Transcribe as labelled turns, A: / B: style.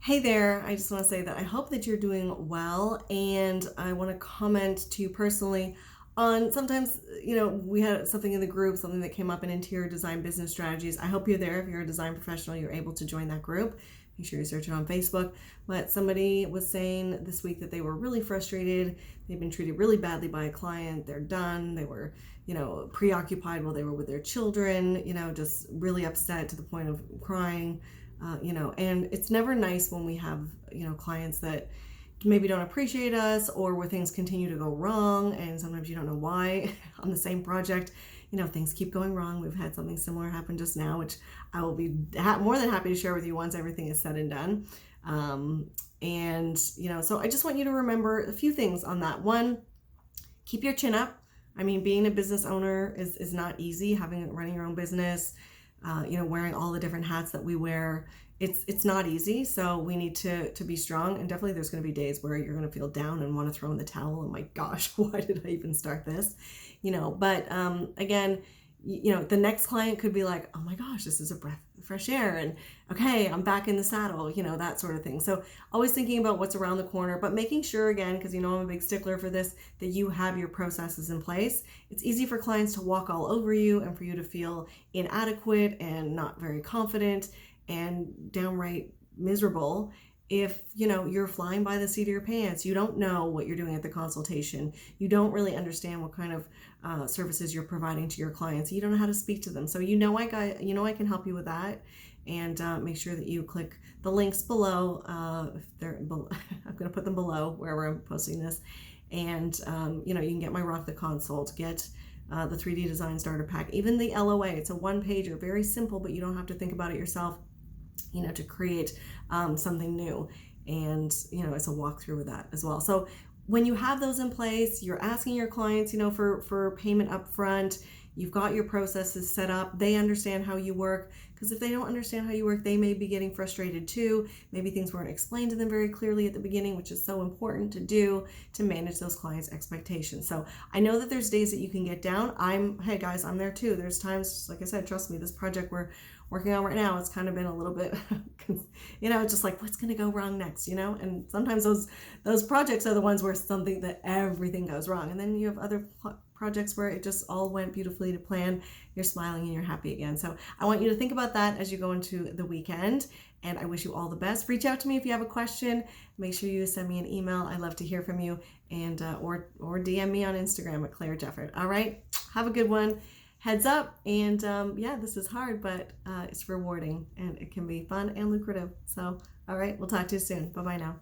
A: Hey there, I just want to say that I hope that you're doing well, and I want to comment to you personally on sometimes, we had something in the group, something that came up in interior design business strategies. I hope you're there. If you're a design professional, you're able to join that group. Make sure you search it on Facebook. But somebody was saying this week that they were really frustrated. They've been treated really badly by a client. They're done. They were, preoccupied while they were with their children, just really upset to the point of crying. And it's never nice when we have, clients that maybe don't appreciate us or where things continue to go wrong. And sometimes you don't know why on the same project, things keep going wrong. We've had something similar happen just now, which I will be more than happy to share with you once everything is said and done. So I just want you to remember a few things on that. One, keep your chin up. I mean, being a business owner is not easy. Running your own business, wearing all the different hats that we wear, it's not easy. So we need to be strong. And definitely there's going to be days where you're going to feel down and want to throw in the towel. Oh my gosh, why did I even start this? But again, the next client could be like, oh my gosh, this is a breath of fresh air. And okay, I'm back in the saddle, that sort of thing. So always thinking about what's around the corner, but making sure, again, because I'm a big stickler for this, that you have your processes in place. It's easy for clients to walk all over you and for you to feel inadequate and not very confident and downright miserable if you're flying by the seat of your pants. You don't know what you're doing at the consultation. You don't really understand what kind of services you're providing to your clients. You don't know how to speak to them. So I can help you with that. And make sure that you click the links below. If they're below, I'm going to put them below wherever I'm posting this. And you can get my Rock the Consult, get the 3D Design Starter Pack, even the LOA. It's a one-pager, very simple, but you don't have to think about it yourself, to create something new. And, it's a walkthrough with that as well. So when you have those in place, you're asking your clients, for payment up front, you've got your processes set up, they understand how you work. Because if they don't understand how you work, they may be getting frustrated too. Maybe things weren't explained to them very clearly at the beginning, which is so important to do to manage those clients' expectations. So I know that there's days that you can get down. Hey guys, I'm there too. There's times, like I said, trust me, this project we're working on right now, it's kind of been a little bit, just like, what's going to go wrong next, and sometimes those projects are the ones where something that everything goes wrong. And then you have other projects where it just all went beautifully to plan. You're smiling and you're happy again. So I want you to think about that as you go into the weekend, and I wish you all the best. Reach out to me if you have a question. Make sure you send me an email. I love to hear from you, and or DM me on Instagram at Jefford. All right, have a good one. Heads up, and this is hard, but it's rewarding, and it can be fun and lucrative. So all right, we'll talk to you soon. Bye-bye now.